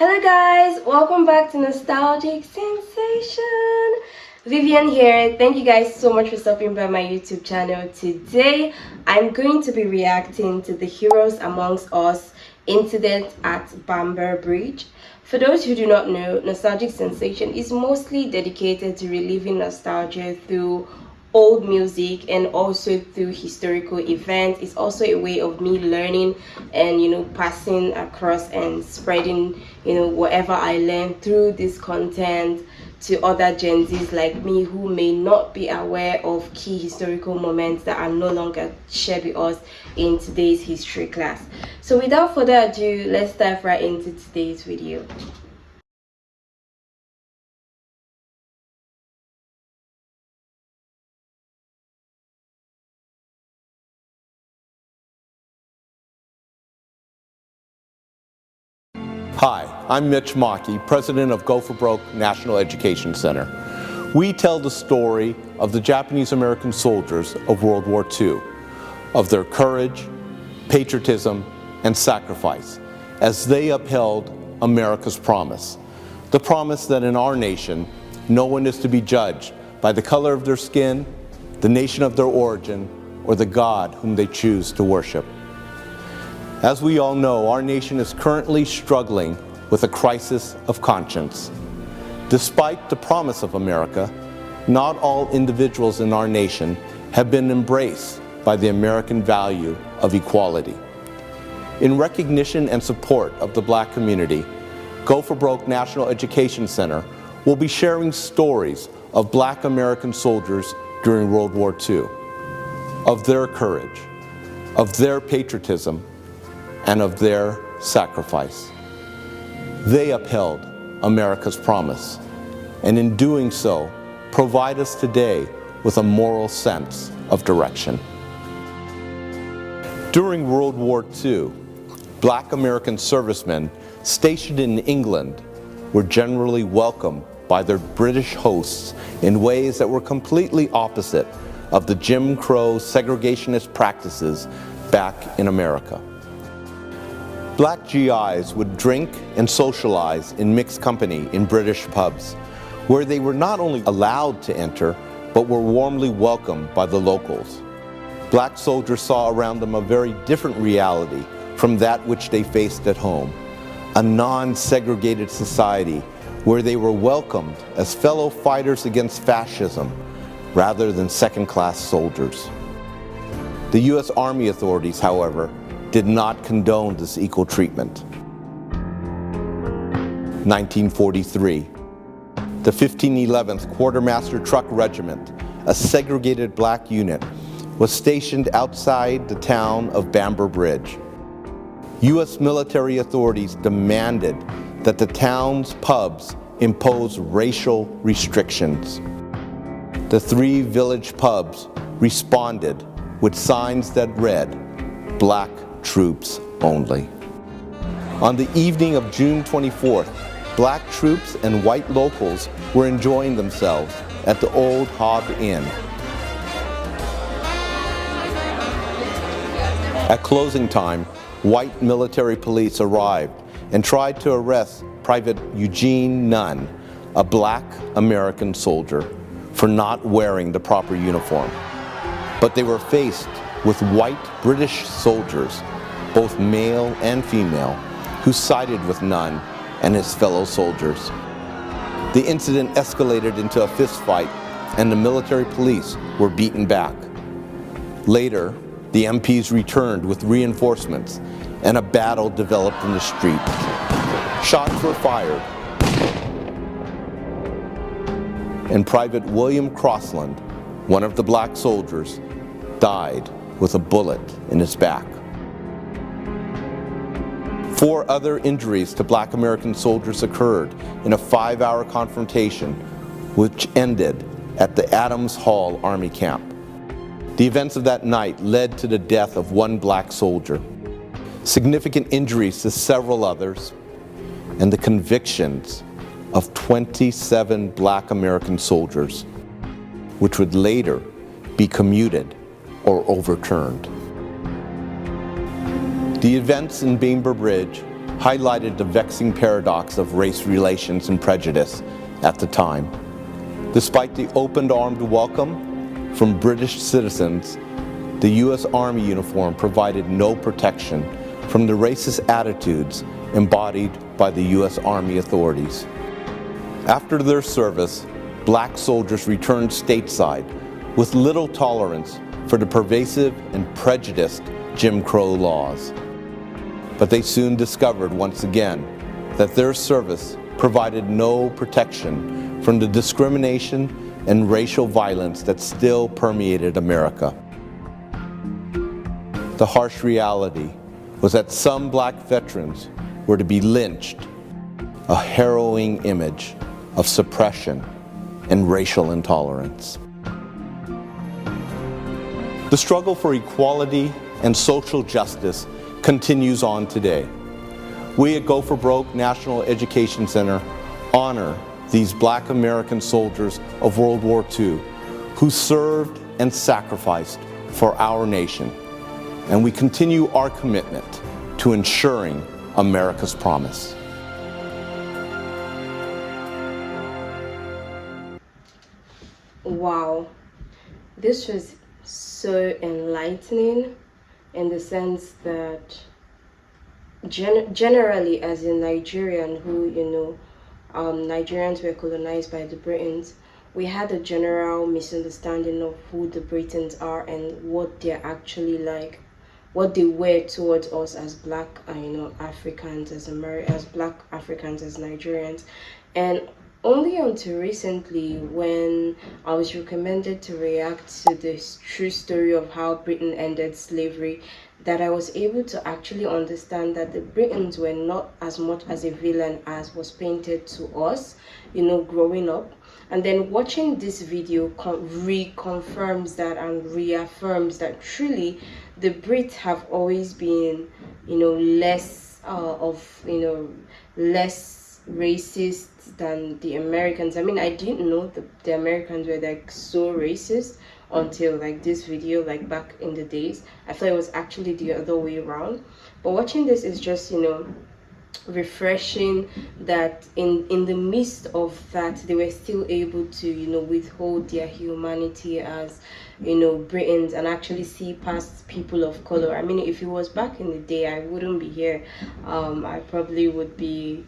Hello guys, welcome back to Nostalgic Sensation. Vivian here. Thank you guys so much for stopping by my YouTube channel. Today I'm going to be reacting to the Heroes Amongst Us incident at Bamber Bridge. For those who do not know, Nostalgic Sensation is mostly dedicated to reliving nostalgia through old music and also through historical events. It's also a way of me learning and passing across and spreading whatever I learned through this content to other Gen Zs like me who may not be aware of key historical moments that are no longer shared with us in today's history class. So without further ado, let's dive right into today's video. Hi, I'm Mitch Maki, president of Go for Broke National Education Center. We tell the story of the Japanese-American soldiers of World War II, of their courage, patriotism, and sacrifice as they upheld America's promise. The promise that in our nation, no one is to be judged by the color of their skin, the nation of their origin, or the God whom they choose to worship. As we all know, our nation is currently struggling with a crisis of conscience. Despite the promise of America, not all individuals in our nation have been embraced by the American value of equality. In recognition and support of the Black community, Go for Broke National Education Center will be sharing stories of Black American soldiers during World War II, of their courage, of their patriotism, and of their sacrifice. They upheld America's promise, and in doing so, provide us today with a moral sense of direction. During World War II, Black American servicemen stationed in England were generally welcomed by their British hosts in ways that were completely opposite of the Jim Crow segregationist practices back in America. Black GIs would drink and socialize in mixed company in British pubs, where they were not only allowed to enter, but were warmly welcomed by the locals. Black soldiers saw around them a very different reality from that which they faced at home, a non-segregated society where they were welcomed as fellow fighters against fascism rather than second-class soldiers. The U.S. Army authorities, however, did not condone this equal treatment. 1943, the 1511th Quartermaster Truck Regiment, a segregated black unit, was stationed outside the town of Bamber Bridge. U.S. military authorities demanded that the town's pubs impose racial restrictions. The 3 village pubs responded with signs that read, "Black troops only." On the evening of June 24th, black troops and white locals were enjoying themselves at the Old Hob Inn. At closing time, white military police arrived and tried to arrest Private Eugene Nunn, a Black American soldier, for not wearing the proper uniform. But they were faced with white British soldiers, both male and female, who sided with Nunn and his fellow soldiers. The incident escalated into a fistfight, and the military police were beaten back. Later, the MPs returned with reinforcements, and a battle developed in the street. Shots were fired, and Private William Crossland, one of the black soldiers, died with a bullet in his back. 4 other injuries to Black American soldiers occurred in a 5-hour confrontation which ended at the Adams Hall Army Camp. The events of that night led to the death of 1 black soldier, significant injuries to several others, and the convictions of 27 Black American soldiers, which would later be commuted or overturned. The events in Bamber Bridge highlighted the vexing paradox of race relations and prejudice at the time. Despite the open-armed welcome from British citizens, the U.S. Army uniform provided no protection from the racist attitudes embodied by the U.S. Army authorities. After their service, black soldiers returned stateside with little tolerance for the pervasive and prejudiced Jim Crow laws. But they soon discovered once again that their service provided no protection from the discrimination and racial violence that still permeated America. The harsh reality was that some black veterans were to be lynched, a harrowing image of suppression and racial intolerance. The struggle for equality and social justice continues on today. We at Go for Broke National Education Center honor these black American soldiers of World War II who served and sacrificed for our nation. And we continue our commitment to ensuring America's promise. Wow, this was so enlightening in the sense that generally as a Nigerian who, Nigerians were colonized by the Britons, we had a general misunderstanding of who the Britons are and what they're actually like, what they were towards us as black, Africans, as black Africans, as Nigerians. And only until recently, when I was recommended to react to this true story of how Britain ended slavery, that I was able to actually understand that the Britons were not as much as a villain as was painted to us, growing up. And then watching this video reconfirms that and reaffirms that truly the Brits have always been, less less racist than the Americans. I mean, I didn't know the Americans were like so racist until like this video, like back in the days. I thought it was actually the other way around. But watching this is just, refreshing that in the midst of that they were still able to withhold their humanity as Britons and actually see past people of color. I mean, if it was back in the day, I wouldn't be here. I probably would be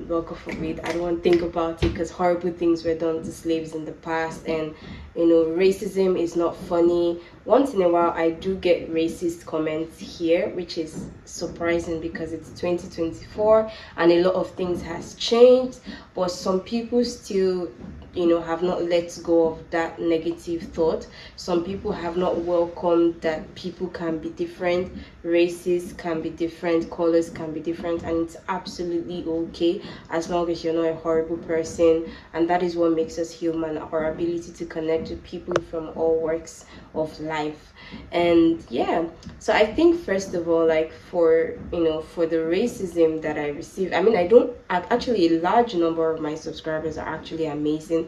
God forbid, I don't want to think about it, because horrible things were done to slaves in the past, and racism is not funny. Once in a while I do get racist comments here, which is surprising because it's 2024 and a lot of things has changed, but some people still have not let go of that negative thought. Some people have not welcomed that people can be different, races can be different, colors can be different, and it's absolutely okay as long as you're not a horrible person. And that is what makes us human, our ability to connect with people from all walks of life. And yeah, so I think first of all, like for the racism that I received, I mean, actually a large number of my subscribers are actually amazing,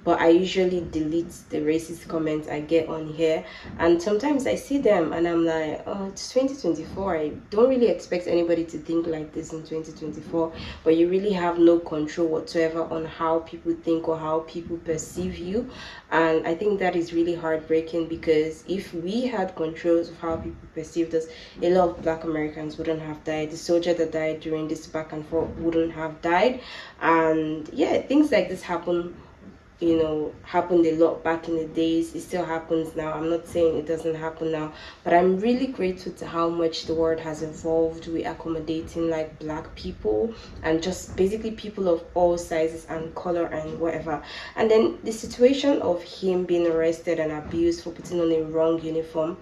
but I usually delete the racist comments I get on here. And sometimes I see them and I'm like, oh, it's 2024, I don't really expect anybody to think like this in 2024. But you really have no control whatsoever on how people think or how people perceive you. And I think that is really heartbreaking, because if we had controls of how people perceived us, a lot of black Americans wouldn't have died. The soldier that died during this back and forth wouldn't have died. And yeah, things like this happen, happened a lot back in the days. It still happens now. I'm not saying it doesn't happen now, but I'm really grateful to how much the world has evolved with accommodating like black people and just basically people of all sizes and color and whatever. And then the situation of him being arrested and abused for putting on a wrong uniform,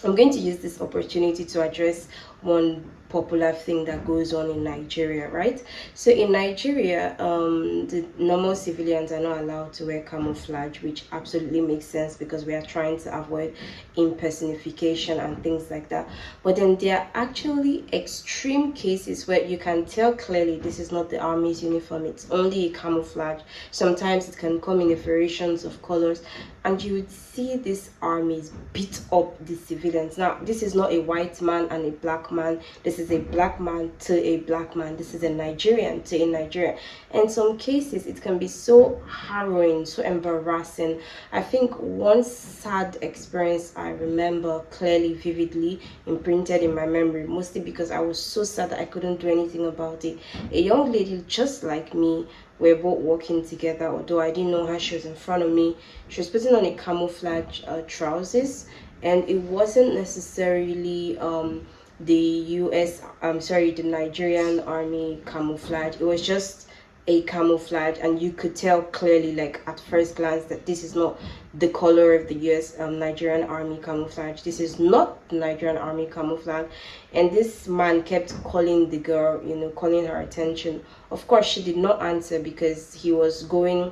I'm going to use this opportunity to address one popular thing that goes on in Nigeria, right? So in Nigeria, the normal civilians are not allowed to wear camouflage, which absolutely makes sense because we are trying to avoid impersonification and things like that. But then there are actually extreme cases where you can tell clearly this is not the army's uniform, it's only a camouflage. Sometimes it can come in variations of colors, and you would see these armies beat up the civilians. Now, this is not a white man and a black black man, this is a black man to a black man, this is a Nigerian to a Nigerian. In some cases it can be so harrowing, so embarrassing. I think one sad experience I remember clearly, vividly imprinted in my memory, mostly because I was so sad that I couldn't do anything about it. A young lady just like me, we're both walking together, although I didn't know her. She was in front of me. She was putting on a camouflage trousers, and it wasn't necessarily the US, sorry, the Nigerian army camouflage. It was just a camouflage, and you could tell clearly, like at first glance, that this is not the color of the US Nigerian army camouflage. This is not the Nigerian army camouflage. And this man kept calling the girl, calling her attention. Of course she did not answer because he was going,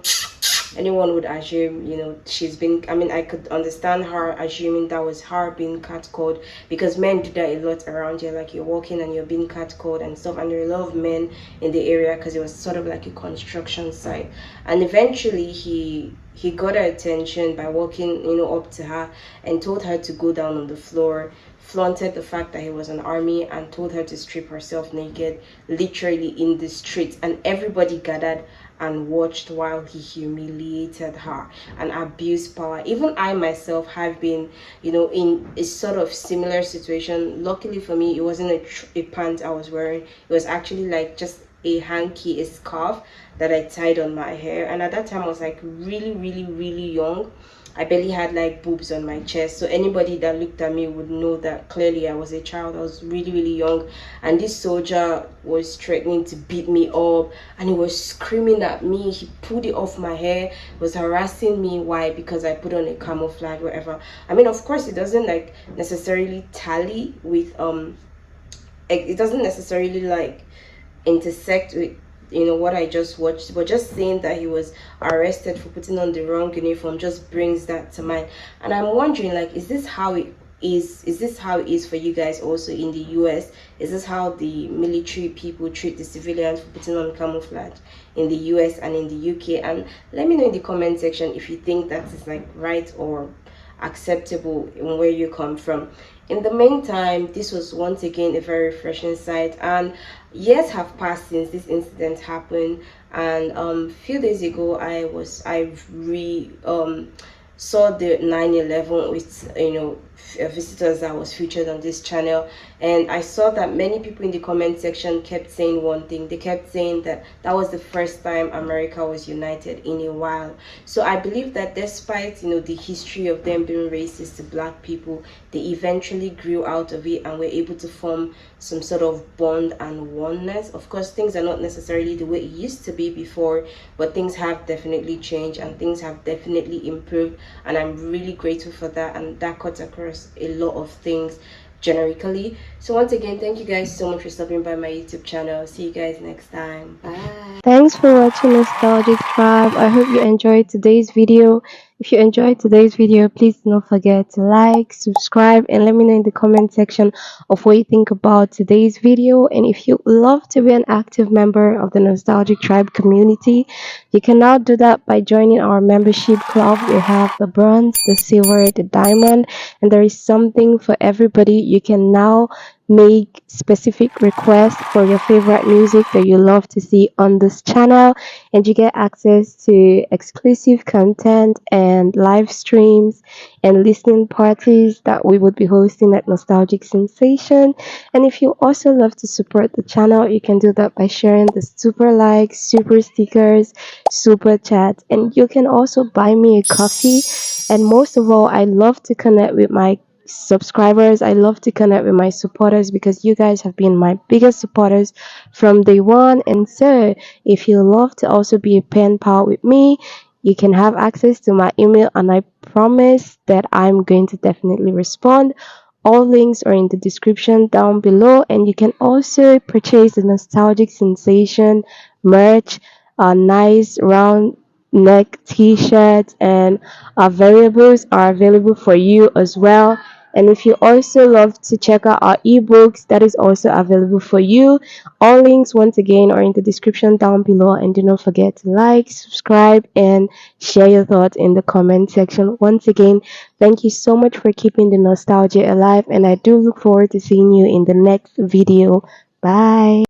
anyone would assume, she's been, I mean, I could understand her assuming that was her being catcalled, because men do that a lot around here. Like, you're walking and you're being catcalled and stuff, and there are a lot of men in the area because it was sort of like a construction site. And eventually he got her attention by walking, up to her and told her to go down on the floor, flaunted the fact that he was an army, and told her to strip herself naked, literally in the streets. And everybody gathered and watched while he humiliated her and abused power. Even I myself have been, in a sort of similar situation. Luckily for me, it wasn't a pant I was wearing. It was actually like just a hanky, a scarf that I tied on my hair. And at that time I was like really, really, really young. I barely had like boobs on my chest, so anybody that looked at me would know that clearly I was a child. I was really, really young, and this soldier was threatening to beat me up, and he was screaming at me. He pulled it off my hair, was harassing me. Why? Because I put on a camouflage, whatever. I mean, of course it doesn't like necessarily tally with it doesn't necessarily like intersect with what I just watched, but just saying that he was arrested for putting on the wrong uniform just brings that to mind. And I'm wondering, like, is this how it is how it is for you guys also in the US? Is this how the military people treat the civilians for putting on camouflage in the US and in the UK? And let me know in the comment section if you think that is like right or acceptable in where you come from. In the meantime, this was once again a very refreshing sight, and years have passed since this incident happened. And few days ago I saw the 9/11 with visitors that was featured on this channel, and I saw that many people in the comment section kept saying one thing. They kept saying that that was the first time America was united in a while. So I believe that despite the history of them being racist to black people, they eventually grew out of it and were able to form some sort of bond and oneness. Of course, things are not necessarily the way it used to be before, but things have definitely changed and things have definitely improved, and I'm really grateful for that. And that cuts across a lot of things generically. So once again, thank you guys so much for stopping by my YouTube channel. See you guys next time. Bye. Thanks for watching Nostalgic Tribe. I hope you enjoyed today's video. If you enjoyed today's video, please do not forget to like, subscribe, and let me know in the comment section of what you think about today's video. And if you love to be an active member of the Nostalgic Tribe community, you can now do that by joining our membership club. We have the bronze, the silver, the diamond, and there is something for everybody. You can now make specific requests for your favorite music that you love to see on this channel, and you get access to exclusive content and live streams and listening parties that we would be hosting at Nostalgic Sensation. And if you also love to support the channel, you can do that by sharing the super likes, super stickers, super chats, and you can also buy me a coffee. And most of all, I love to connect with my subscribers. I love to connect with my supporters because you guys have been my biggest supporters from day one. And so if you love to also be a pen pal with me, you can have access to my email, and I promise that I'm going to definitely respond. All links are in the description down below, and you can also purchase the Nostalgic Sensation merch, a nice round neck t-shirts, and our variables are available for you as well. And if you also love to check out our ebooks, that is also available for you. All links, once again, are in the description down below. And do not forget to like, subscribe, and share your thoughts in the comment section. Once again, thank you so much for keeping the nostalgia alive. And I do look forward to seeing you in the next video. Bye.